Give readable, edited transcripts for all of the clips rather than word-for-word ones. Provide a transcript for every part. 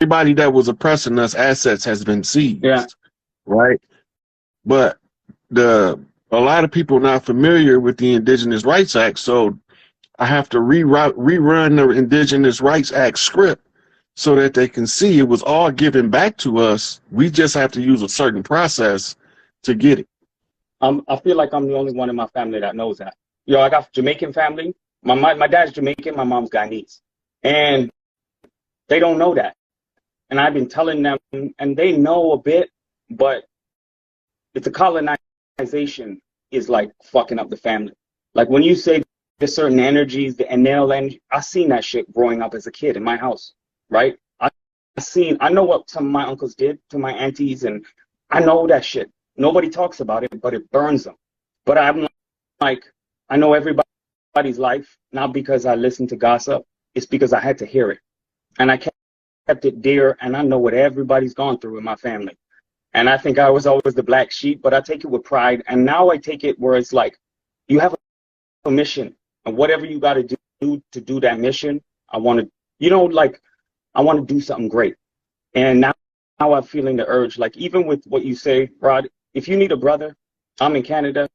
everybody that was oppressing us, assets has been seized. Yeah. Right. But a lot of people are not familiar with the Indigenous Rights Act, so I have to rerun the Indigenous Rights Act script so that they can see it was all given back to us. We just have to use a certain process to get it. I feel like I'm the only one in my family that knows that. Yo, I got Jamaican family. My dad's Jamaican, my mom's Guyanese. And they don't know that. And I've been telling them, and they know a bit, but it's the colonization is like fucking up the family. Like when you say there's certain energies, the enel energy, I seen that shit growing up as a kid in my house, right? I know what some of my uncles did to my aunties, and I know that shit. Nobody talks about it, but it burns them. But I'm like, I know everybody's life, not because I listened to gossip, it's because I had to hear it. And I kept it dear, and I know what everybody's gone through in my family. And I think I was always the black sheep, but I take it with pride. And now I take it where it's like, you have a mission, and whatever you got to do to do that mission, I want to, you know, like, I want to do something great. And now I'm feeling the urge, like, even with what you say, Rod, if you need a brother, I'm in Canada,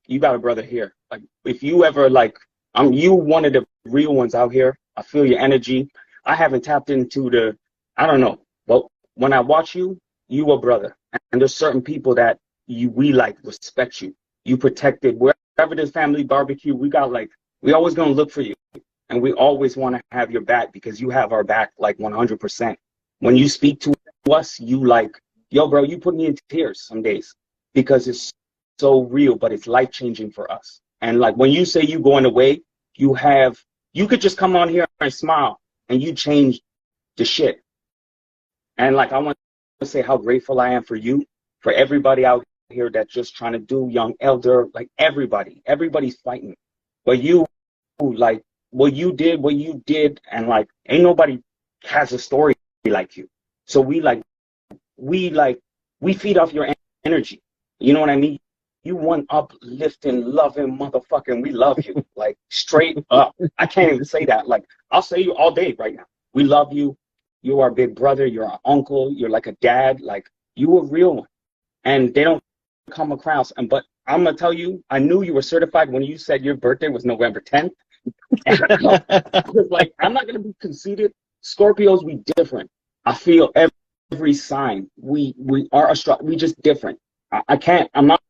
you got a brother here. Like, if you ever, like, you one of the real ones out here. I feel your energy. I haven't tapped into I don't know, but when I watch you, you a brother. And there's certain people that we like respect you. You protected wherever there's family barbecue. We always gonna look for you, and we always want to have your back because you have our back like 100%. When you speak to us, you like, yo, bro, you put me in tears some days because it's so real, but it's life changing for us. And like when you say you going away, you could just come on here and smile, and you change the shit. And like I want to say how grateful I am for you, for everybody out here that's just trying to do, young elder, like everybody's fighting. But you, like what you did, and like ain't nobody has a story like you. So we feed off your energy. You know what I mean? You one uplifting, loving motherfucker, and we love you. Like straight up. I can't even say that. Like I'll say you all day right now. We love you. You're our big brother. You're our uncle. You're like a dad. Like you a real one. And they don't come across. But I'm gonna tell you, I knew you were certified when you said your birthday was November 10th. And I was like, I'm not gonna be conceited. Scorpios, we different. I feel every sign. We are we just different. I'm not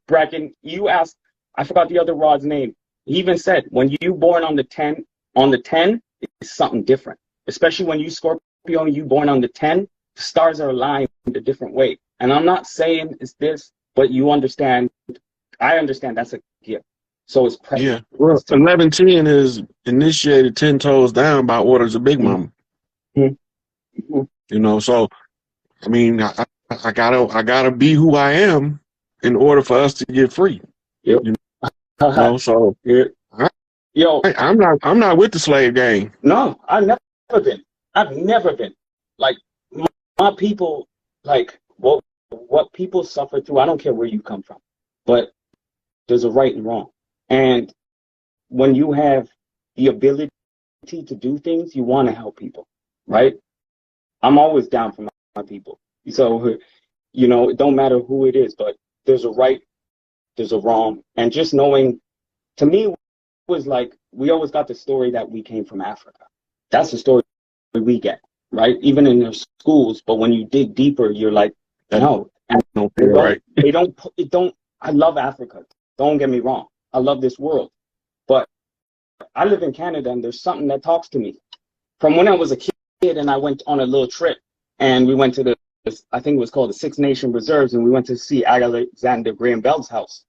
bragging. You asked, I forgot the other Rod's name. He even said when you born on the 10, it's something different. Especially when you Scorpio and you born on the 10, the stars are aligned in a different way. And I'm not saying it's this, but you understand. I understand that's a gift. So it's precious. Yeah. Well, 1110 is initiated 10 toes down by orders of Big Mama. Mm-hmm. You know, so I mean, I gotta be who I am in order for us to get free. Yep. You know, so yeah. I'm not with the slave gang. No, I've never been. Like my people, like what people suffer through. I don't care where you come from, but there's a right and wrong. And when you have the ability to do things, you want to help people, right? I'm always down for my people. So, you know, it don't matter who it is, but there's a right, there's a wrong. And just knowing, to me, was like, we always got the story that we came from Africa. That's the story we get, right? Even in their schools. But when you dig deeper, you're like, no. And I love Africa. Don't get me wrong. I love this world. But I live in Canada, and there's something that talks to me. From when I was a kid, and I went on a little trip, and we went to I think it was called the Six Nation Reserves, and we went to see Alexander Graham Bell's house.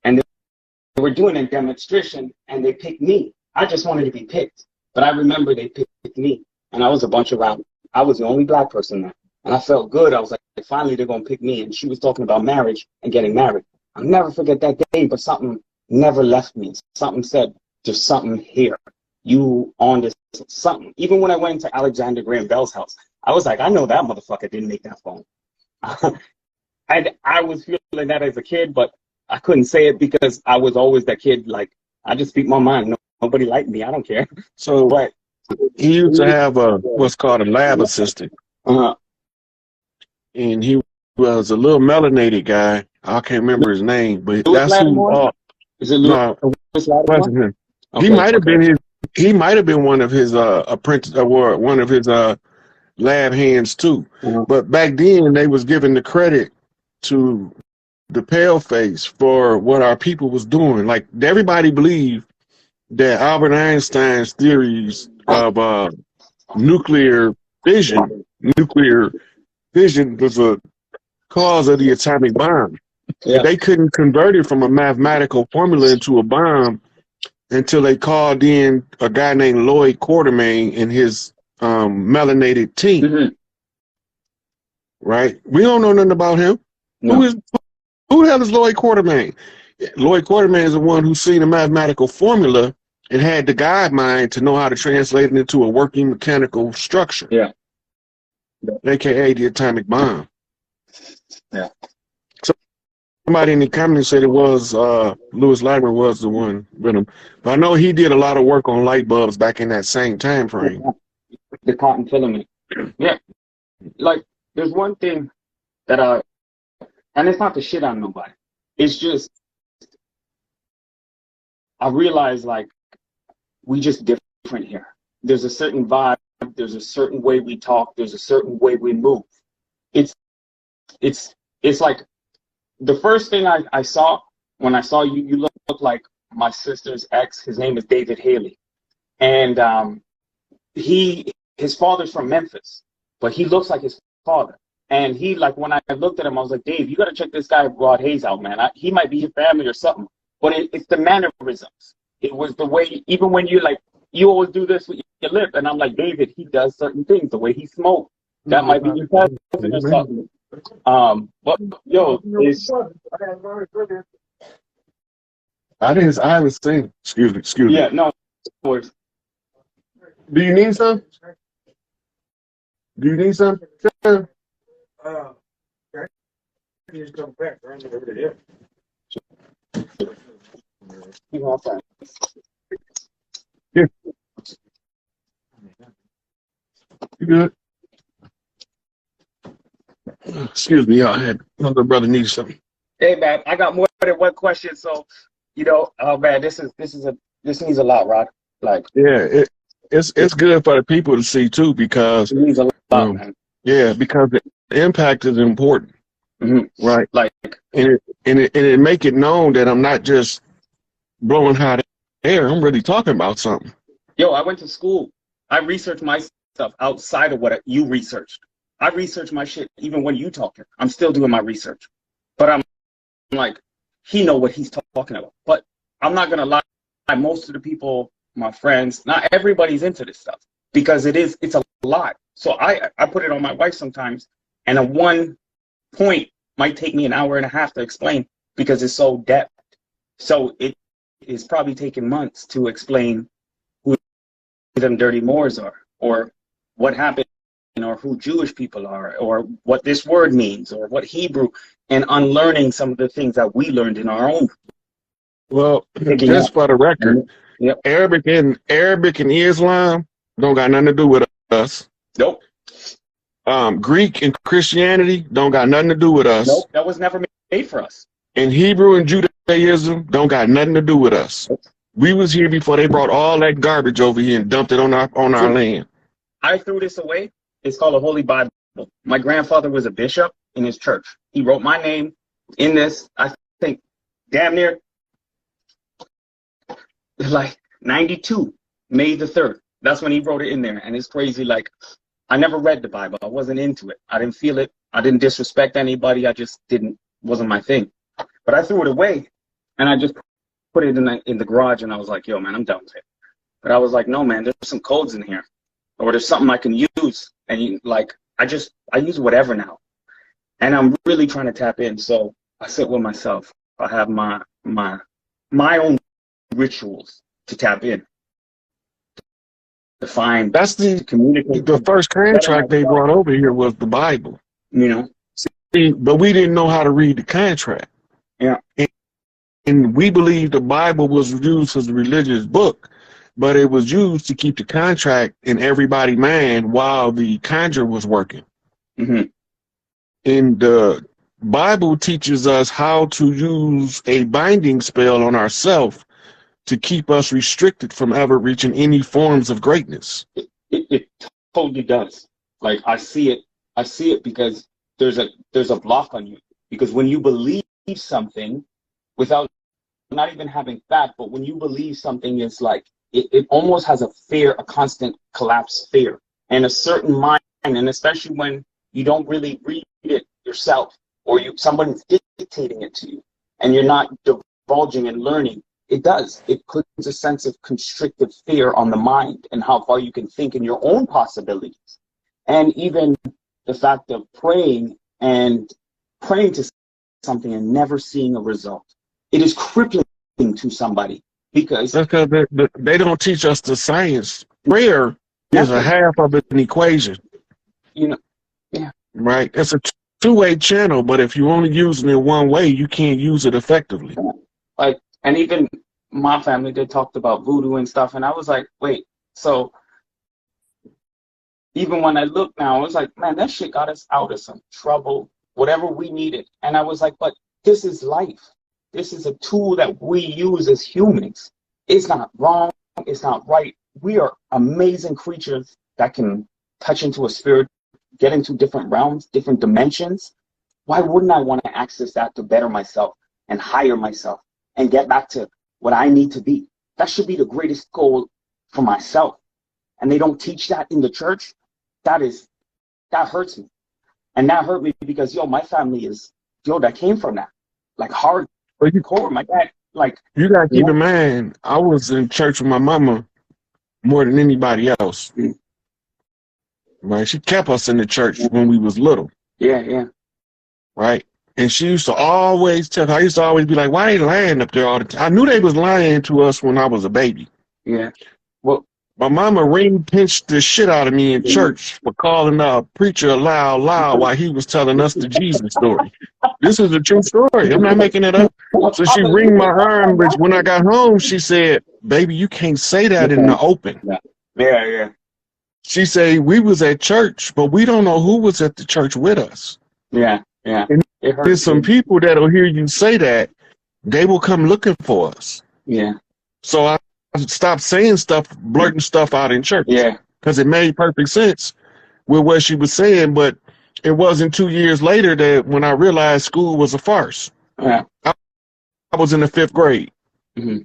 And they were doing a demonstration, and they picked me. I just wanted to be picked. But I remember they picked me, and I was a bunch around. I was the only black person there. And I felt good. I was like, finally, they're going to pick me. And she was talking about marriage and getting married. I'll never forget that day, but something never left me. Something said, there's something here. You on this something. Even when I went to Alexander Graham Bell's house, I was like, I know that motherfucker didn't make that phone. I was feeling that as a kid, but I couldn't say it because I was always that kid. Like, I just speak my mind. Nobody liked me. I don't care. So, but he used to have a what's called a lab assistant, Uh-huh. and he was a little melanated guy. I can't remember his name, but Louis that's who. Lattimore? Is it Louis No, it Lattimore? wasn't him. Okay, He might have been his. He might have been one of his apprentice or one of his lab hands too. Uh-huh. But back then they was giving the credit to the paleface for what our people was doing. Like everybody believed that Albert Einstein's theories of nuclear fission was a cause of the atomic bomb. Yeah. They couldn't convert it from a mathematical formula into a bomb until they called in a guy named Lloyd Quartermain and his melanated team. Mm-hmm. Right? We don't know nothing about him. No. Who the hell is Lloyd Quartermain? Lloyd Quartermain is the one who seen a mathematical formula and had the guide mind to know how to translate it into a working mechanical structure. Yeah. AKA the atomic bomb. Yeah. Somebody in the comments said it was Louis Lattimore was the one with him. But I know he did a lot of work on light bulbs back in that same time frame. The cotton filament. Yeah. Like, there's one thing that and it's not to shit on nobody. It's just, I realize, like, we just different here. There's a certain vibe. There's a certain way we talk. There's a certain way we move. It's like, the first thing I saw when I saw you, you look like my sister's ex. His name is David Haley. And his father's from Memphis, but he looks like his father. And he, like, when I looked at him, I was like, Dave, you got to check this guy, Rod Hayes, out, man. He might be your family or something. But it's the mannerisms. It was the way, even when you, like, you always do this with your lip. And I'm like, David, he does certain things. The way he smokes, that might be your cousin or something. But, yo, I haven't seen. Excuse me. Yeah, no worries. Do you need some? Sure. Just come back right over there. Yeah. You good? Excuse me, I had another brother need something. Hey man, I got more than one question, so oh man, this needs a lot, Rod. Like, yeah, it's good for the people to see too, because it needs a lot, man. Yeah, because the impact is important, right? Like, and it make it known that I'm not just blowing hot air. I'm really talking about something. Yo, I went to school. I researched my stuff outside of what you researched. I researched my shit even when you talking. I'm still doing my research, but I'm like, he know what he's talking about. But I'm not gonna lie. Most of the people, my friends, not everybody's into this stuff because it's a lot. So I put it on my wife sometimes, and a one point might take me an hour and a half to explain because it's so depth. So it is probably taking months to explain who them dirty Moors are, or what happened, or who Jewish people are, or what this word means, or what Hebrew, and unlearning some of the things that we learned in our own. Well, just for the record, yep. Arabic and Islam don't got nothing to do with us. Nope. Greek and Christianity don't got nothing to do with us. Nope, that was never made for us. And Hebrew and Judaism don't got nothing to do with us. We was here before they brought all that garbage over here and dumped it on our land. I threw this away. It's called a Holy Bible. My grandfather was a bishop in his church. He wrote my name in this, I think, damn near like 92, May the 3rd. That's when he wrote it in there. And it's crazy. Like, I never read the Bible. I wasn't into it. I didn't feel it. I didn't disrespect anybody. I just wasn't my thing. But I threw it away, and I just put it in the garage, and I was like, yo, man, I'm done with it. But I was like, no, man, there's some codes in here, or there's something I can use. And like, I use whatever now. And I'm really trying to tap in. So I sit with myself. I have my own rituals to tap in. To find, that's to communicate. The first contract they brought over here was the Bible. You know? See, but we didn't know how to read the contract. Yeah. And we believed the Bible was used as a religious book. but it was used to keep the contract in everybody's mind while the conjure was working. Mm-hmm. And the Bible teaches us how to use a binding spell on ourselves to keep us restricted from ever reaching any forms of greatness. It totally does. Like I see it because there's a block on you. Because when you believe something without not even having fact, but when you believe something is like it almost has a fear, a constant collapse fear, and a certain mind, and especially when you don't really read it yourself, or somebody's dictating it to you, and you're not divulging and learning. It puts a sense of constrictive fear on the mind and how far you can think in your own possibilities. And even the fact of praying to something and never seeing a result. It is crippling to somebody because that's because they don't teach us the science. Prayer is a half of an equation. You know, yeah. Right? It's a two-way channel, but if you're only using it one way, you can't use it effectively. Like, and even my family, they talked about voodoo and stuff, and I was like, wait, so even when I look now, I was like, man, that shit got us out of some trouble, whatever we needed. And I was like, but this is life. This is a tool that we use as humans. It's not wrong. It's not right. We are amazing creatures that can touch into a spirit, get into different realms, different dimensions. Why wouldn't I want to access that to better myself and higher myself and get back to what I need to be? That should be the greatest goal for myself. And they don't teach that in the church. That hurts me. And that hurt me because, my family that came from that. Like hardcore. My dad, like. You got to keep in mind, I was in church with my mama more than anybody else. Mm. Right? She kept us in the church when we was little. Yeah. Right? And she used to always I used to always be like, why they lying up there all the time? I knew they was lying to us when I was a baby. Yeah. Well, my mama pinched the shit out of me in church for calling a preacher loud while he was telling us the Jesus story. This is a true story. I'm not making it up. So she ringed my arm, but when I got home, she said, baby, you can't say that in the open. Yeah. She said, we was at church, but we don't know who was at the church with us. Yeah. And there's some people that'll hear you say that, they will come looking for us. Yeah. So I stopped saying stuff, blurting stuff out in church. Yeah. Because it made perfect sense with what she was saying, but it wasn't 2 years later that when I realized school was a farce. Yeah. I was in the 5th grade. Mm-hmm.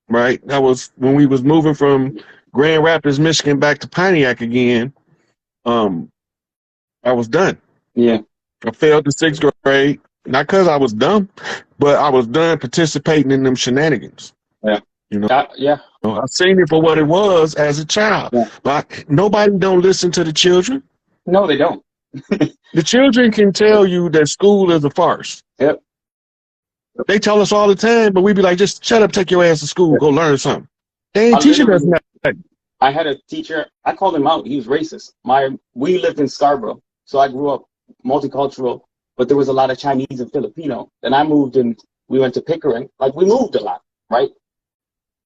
Right? That was when we was moving from Grand Rapids, Michigan back to Pontiac again. I was done. Yeah. I failed the 6th grade. Not because I was dumb, but I was done participating in them shenanigans. Yeah. Yeah. I seen it for what it was as a child. Yeah. But nobody don't listen to the children. No, they don't. The children can tell you that school is a farce. Yep. They tell us all the time, but we be like, just shut up, take your ass to school, go learn something. They ain't teaching us nothing. I had a teacher, I called him out, he was racist. We lived in Scarborough, so I grew up multicultural, but there was a lot of Chinese and Filipino. Then I moved and we went to Pickering. Like, we moved a lot, right?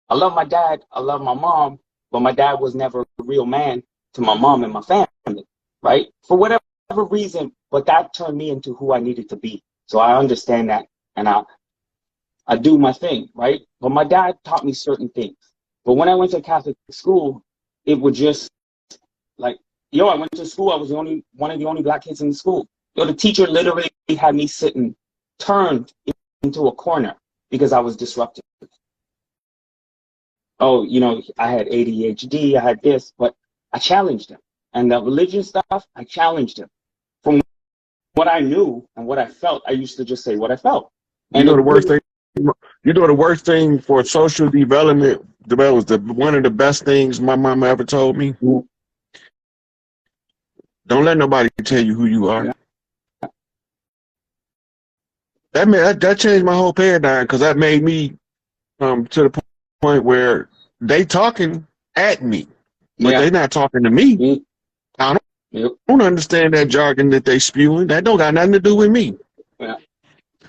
I love my dad, I love my mom, but my dad was never a real man to my mom and my family, right? For whatever reason, but that turned me into who I needed to be. So I understand that, and I do my thing, right? But my dad taught me certain things. But when I went to Catholic school, it would just like, I went to school, I was one of the only black kids in the school. The teacher literally had me sitting turned into a corner because I was disruptive. Oh, I had ADHD, I had this, but I challenged him. And the religion stuff, I challenged him. From what I knew and what I felt, I used to just say what I felt. And the worst thing? The worst thing for social development was one of the best things my mama ever told me. Mm-hmm. Don't let nobody tell you who you are. Yeah. That changed my whole paradigm, because that made me to the point where they talking at me, but they not talking to me. Mm-hmm. I don't understand that jargon that they spewing. That don't got nothing to do with me. Yeah.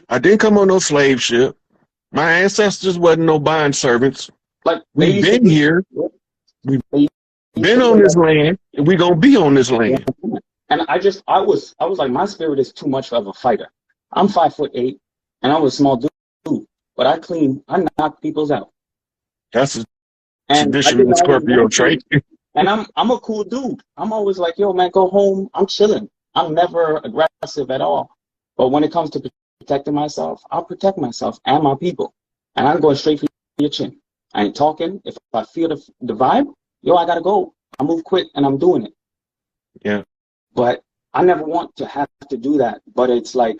I didn't come on no slave ship. My ancestors wasn't no bond servants. Like they We've used to been here. We've they used been to on say this land, and we're gonna be on this land. and I was like, my spirit is too much of a fighter. I'm 5'8", and I was a small dude, but I knock people's out. That's a And I traditional didn't always Scorpio want to. trait. And I'm a cool dude. I'm always like, yo, man, go home. I'm chilling. I'm never aggressive at all. But when it comes to protecting myself, I'll protect myself and my people. And I'm going straight for your chin. I ain't talking. If I feel the vibe, yo, I gotta go. I move quick and I'm doing it. Yeah. But I never want to have to do that. But it's like,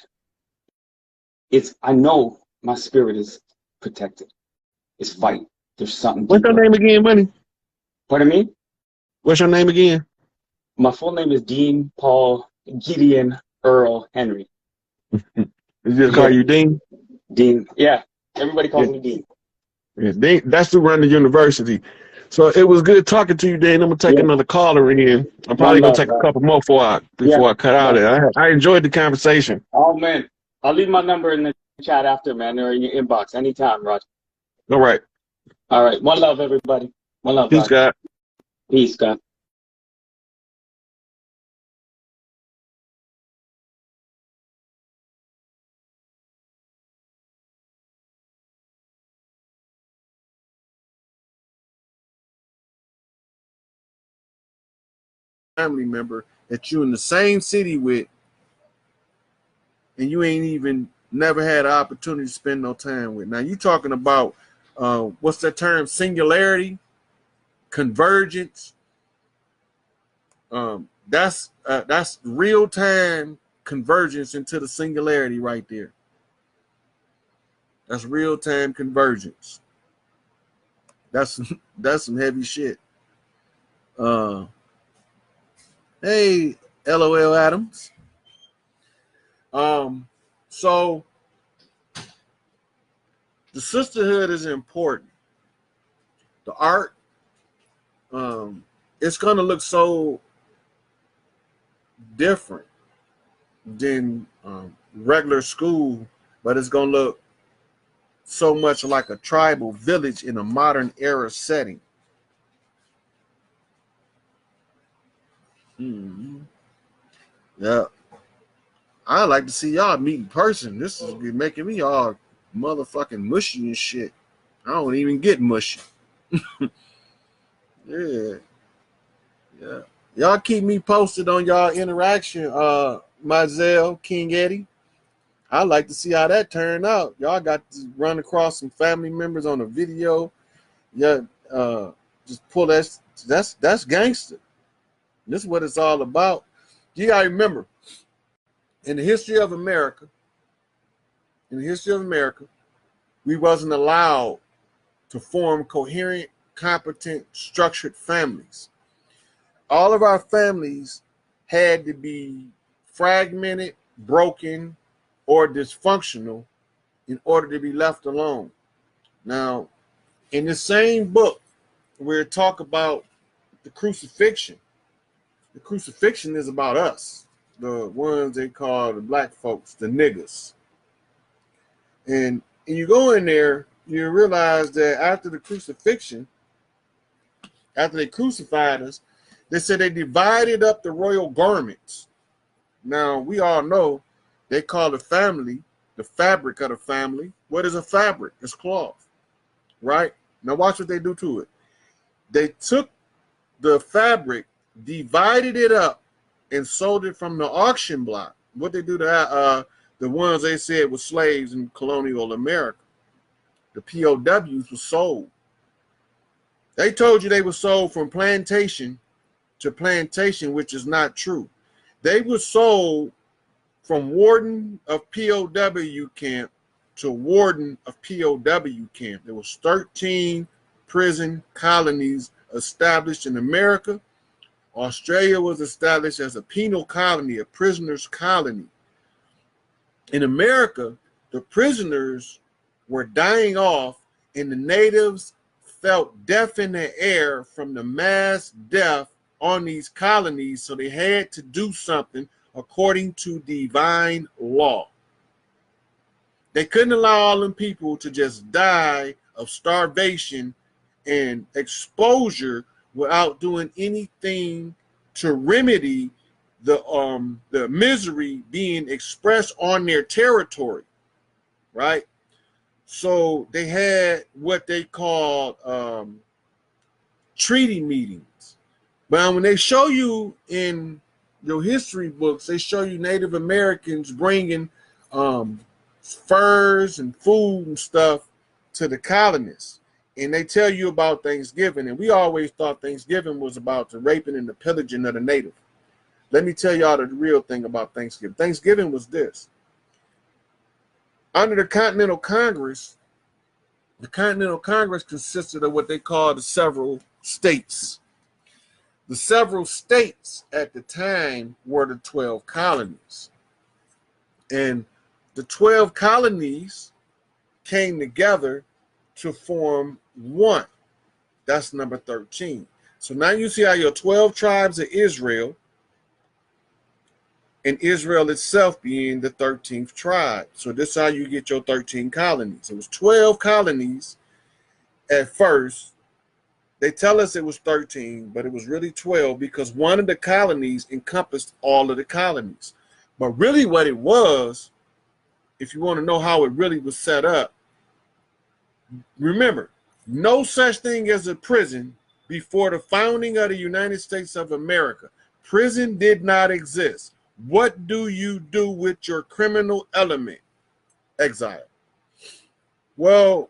I know my spirit is protected. It's fight. There's something What's your deeper. name again, Money? Pardon me? What's your name again? My full name is Dean Paul Gideon Earl Henry. Is just call Yeah, you Dean? Dean. Yeah, everybody Yeah. calls me Dean. Yeah, Dean. That's who run the university. So it was good talking to you, Dean. I'm gonna take Yeah, another caller in. I'm one probably gonna love, take a bro. couple more Yeah, before I cut out yeah. it. I enjoyed the conversation. Oh man, I'll leave my number in the chat after, man, or in your inbox anytime, Roger. All right. All right, one love, everybody. One love, Peace, God. God. Peace, God. Family member that you in the same city with, and you ain't even never had an opportunity to spend no time with. Now you talking about what's that term? Singularity, convergence. That's real time convergence into the singularity right there. That's real time convergence. That's that's some heavy shit. Uh, hey, LOL Adams. Um, so the sisterhood is important. The art, it's gonna look so different than regular school, but it's gonna look so much like a tribal village in a modern era setting. Mm-hmm. Yeah, I like to see y'all meet in person. This is making me all motherfucking mushy and shit. I don't even get mushy. Yeah, yeah. Y'all keep me posted on y'all interaction, Mizell, King Eddie. I'd like to see how that turned out. Y'all got to run across some family members on a video. Yeah, just pull that. That's gangster. This is what it's all about. You gotta remember, in the history of America, we wasn't allowed to form coherent, competent, structured families. All of our families had to be fragmented, broken, or dysfunctional in order to be left alone. Now, in the same book where it talk about the crucifixion is about us, the ones they call the black folks, the niggas. And you go in there, you realize that after the crucifixion, after they crucified us, they said they divided up the royal garments. Now, we all know they call the family the fabric of the family. What is a fabric? It's cloth, right? Now, watch what they do to it. They took the fabric, divided it up, and sold it from the auction block. What they do to the ones they said were slaves in colonial America, the POWs were sold. They told you they were sold from plantation to plantation, which is not true. They were sold from warden of POW camp to warden of POW camp. There was 13 prison colonies established in America. Australia was established as a penal colony, a prisoners' colony. In America, the prisoners were dying off, and the natives felt death in the air from the mass death on these colonies, so they had to do something according to divine law. They couldn't allow all them people to just die of starvation and exposure without doing anything to remedy the misery being expressed on their territory, right? So they had what they called treaty meetings. But when they show you in your history books, they show you Native Americans bringing furs and food and stuff to the colonists. And they tell you about Thanksgiving. And we always thought Thanksgiving was about the raping and the pillaging of the native. Let me tell y'all the real thing about Thanksgiving. Thanksgiving was this. Under the Continental Congress consisted of what they call the several states. The several states at the time were the 12 colonies. And the 12 colonies came together to form one. That's number 13. So now you see how your 12 tribes of Israel, and Israel itself being the 13th tribe. So this is how you get your 13 colonies. It was 12 colonies at first. They tell us it was 13, but it was really 12 because one of the colonies encompassed all of the colonies. But really what it was, if you want to know how it really was set up, remember, no such thing as a prison before the founding of the United States of America. Prison did not exist. What do you do with your criminal element? Exile. Well,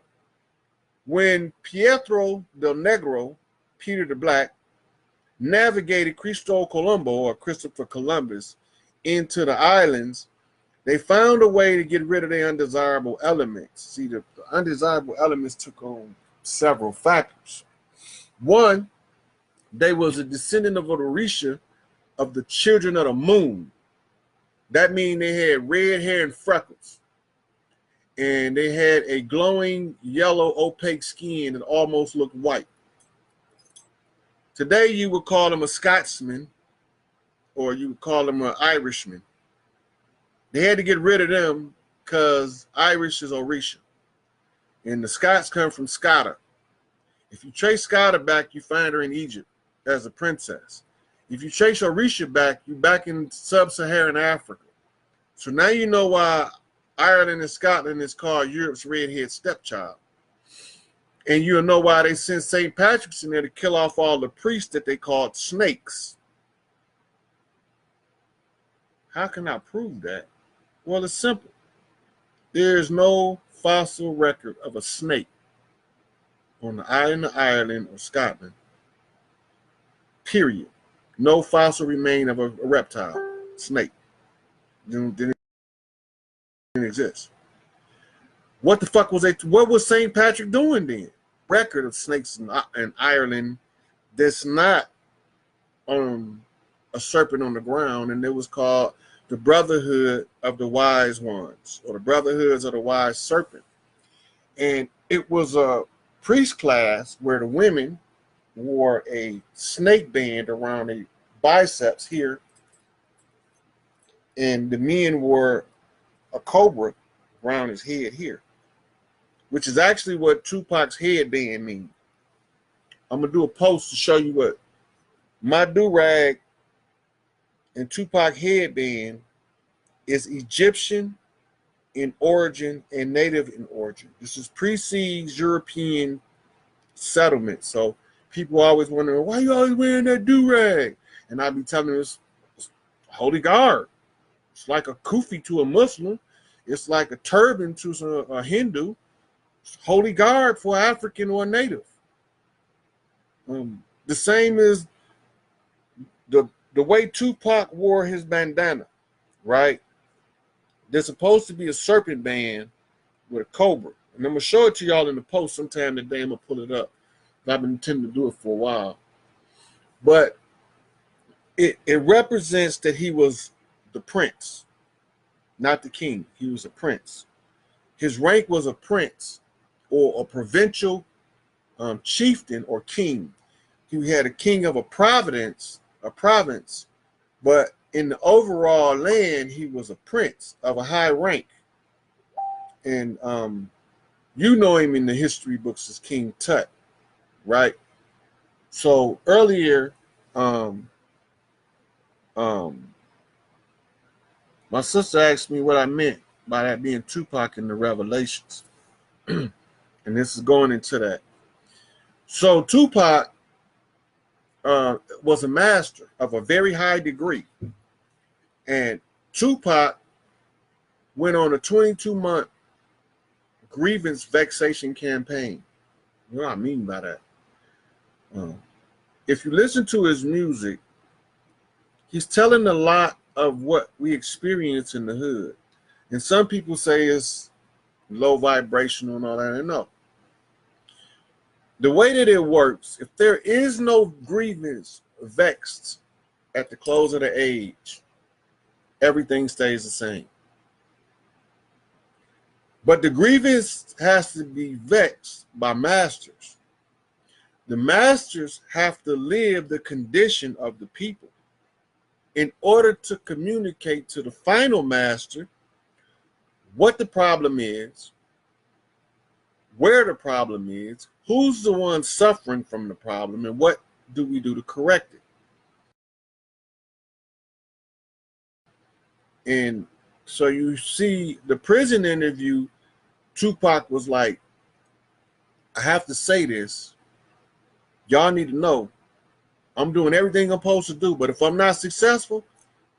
when Pietro del Negro, Peter the Black, navigated Cristobal Colombo or Christopher Columbus into the islands, they found a way to get rid of their undesirable elements. See, the undesirable elements took on several factors. One, they was a descendant of Orisha of the children of the moon. That means they had red hair and freckles. And they had a glowing yellow opaque skin that almost looked white. Today you would call them a Scotsman or you would call them an Irishman. They had to get rid of them because Irish is Orisha. And the Scots come from Scotta. If you trace Scotta back, you find her in Egypt as a princess. If you trace Orisha back, you're back in sub-Saharan Africa. So now you know why Ireland and Scotland is called Europe's redhead stepchild. And you'll know why they sent St. Patrick's in there to kill off all the priests that they called snakes. How can I prove that? Well, it's simple. There is no fossil record of a snake on the island of Ireland or Scotland. Period. No fossil remain of a reptile, snake. Didn't exist. What the fuck was what was St. Patrick doing then? Record of snakes in Ireland that's not a serpent on the ground, and it was called the Brotherhood of the Wise Ones, or the Brotherhoods of the Wise Serpent. And it was a priest class where the women wore a snake band around their biceps here, and the men wore a cobra around his head here, which is actually what Tupac's headband means. I'm going to do a post to show you what my do-rag and Tupac headband is Egyptian in origin and native in origin. This is precedes European settlement. So people always wondering, why you always wearing that do-rag? And I be telling them it's holy guard. It's like a kufi to a Muslim. It's like a turban to a Hindu. It's holy guard for African or native. The same as the way Tupac wore his bandana, right? There's supposed to be a serpent band with a cobra. And I'm going to show it to y'all in the post sometime today. I'm going to pull it up. I've been intending to do it for a while. But it represents that he was the prince, not the king. He was a prince. His rank was a prince or a provincial chieftain or king. He had a king of a province, but in the overall land, he was a prince of a high rank. And you know him in the history books as King Tut. right? So earlier, um, um, my sister asked me what I meant by that being Tupac in the Revelations. And this is going into that. So Tupac was a master of a very high degree. And Tupac went on a 22-month grievance vexation campaign. You know what I mean by that? If you listen to his music, he's telling a lot of what we experience in the hood. And some people say it's low vibrational and all that. And no. The way that it works, if there is no grievance vexed at the close of the age, everything stays the same. But the grievance has to be vexed by masters. The masters have to live the condition of the people in order to communicate to the final master what the problem is, where the problem is, who's the one suffering from the problem, and what do we do to correct it. And so you see the prison interview, Tupac was like, I have to say this. Y'all need to know I'm doing everything I'm supposed to do, but if I'm not successful,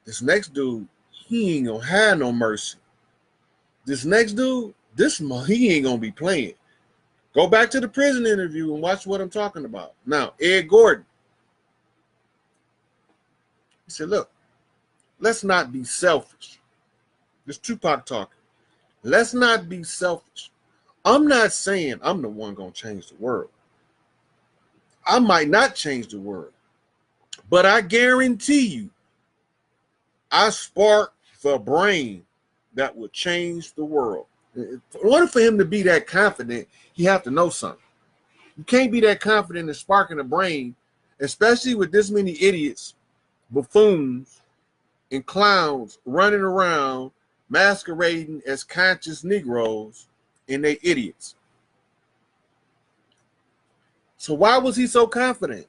this next dude, he ain't gonna have no mercy. This next dude, he ain't gonna be playing. Go back to the prison interview and watch what I'm talking about. Now, Ed Gordon, he said, look, let's not be selfish. This Tupac talking. Let's not be selfish. I'm not saying I'm the one gonna change the world. I might not change the world, but I guarantee you, I spark the brain that will change the world. In order for him to be that confident, he have to know something. You can't be that confident in sparking a brain, especially with this many idiots, buffoons, and clowns running around masquerading as conscious Negroes, and they idiots. So why was he so confident?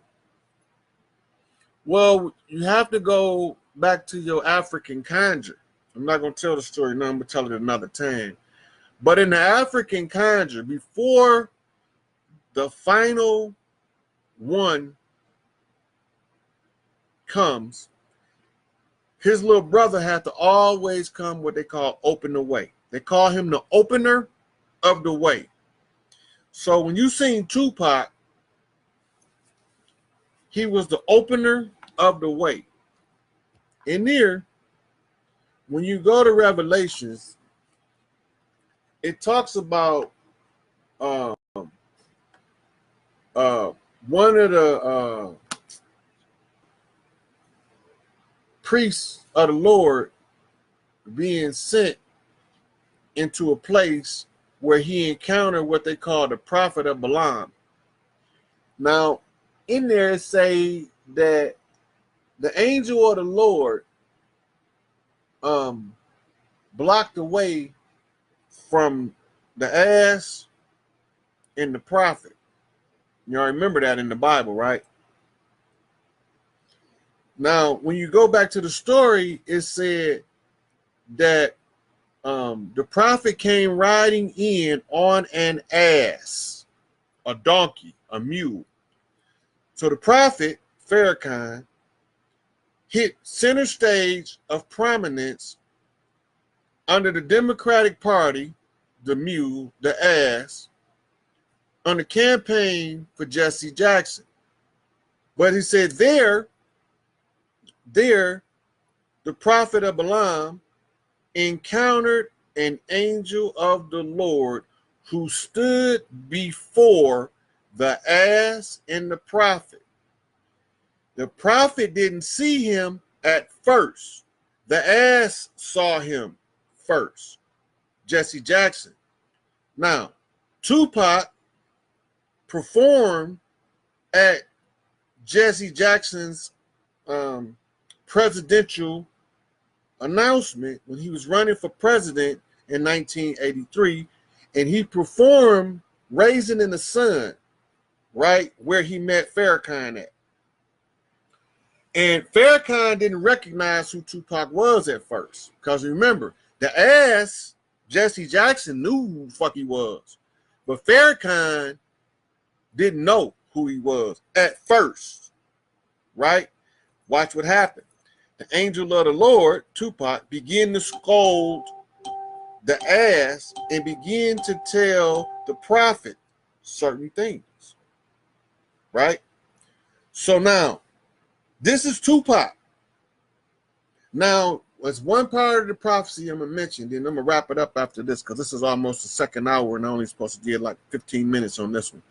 Well, you have to go back to your African conjure. I'm not going to tell the story now, I'm going to tell it another time. But in the African conjure, before the final one comes, his little brother had to always come what they call open the way. They call him the opener of the way. So when you seen Tupac, he was the opener of the way. In there, when you go to Revelations, it talks about one of the priests of the Lord being sent into a place where he encountered what they call the prophet of Balaam. Now, in there it say that the angel of the Lord blocked the way from the ass and the prophet. Y'all remember that in the Bible, right? Now, when you go back to the story, it said that the prophet came riding in on an ass, a donkey, a mule. So the prophet, Farrakhan, hit center stage of prominence under the Democratic Party, the mule, the ass, on the campaign for Jesse Jackson. But he said there, the prophet of Balaam encountered an angel of the Lord who stood before the ass and the prophet. The prophet didn't see him at first. The ass saw him first, Jesse Jackson. Now, Tupac performed at Jesse Jackson's presidential announcement when he was running for president in 1983, and he performed Raising in the Sun right, where he met Farrakhan at. And Farrakhan didn't recognize who Tupac was at first. Because remember, the ass, Jesse Jackson, knew who the fuck he was. But Farrakhan didn't know who he was at first, right? Watch what happened. The angel of the Lord, Tupac, began to scold the ass and begin to tell the prophet certain things, right? So now, this is Tupac. Now, there's one part of the prophecy I'm going to mention, then I'm going to wrap it up after this because this is almost the second hour and I'm only supposed to get like 15 minutes on this one.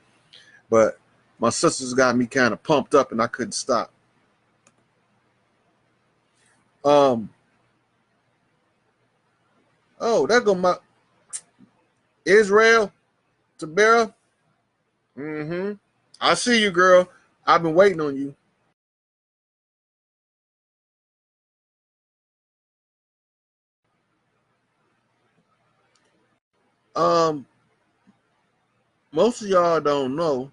But my sisters got me kind of pumped up and I couldn't stop. Oh, there go my Israel, Tabera. I see you, girl. I've been waiting on you. Most of y'all don't know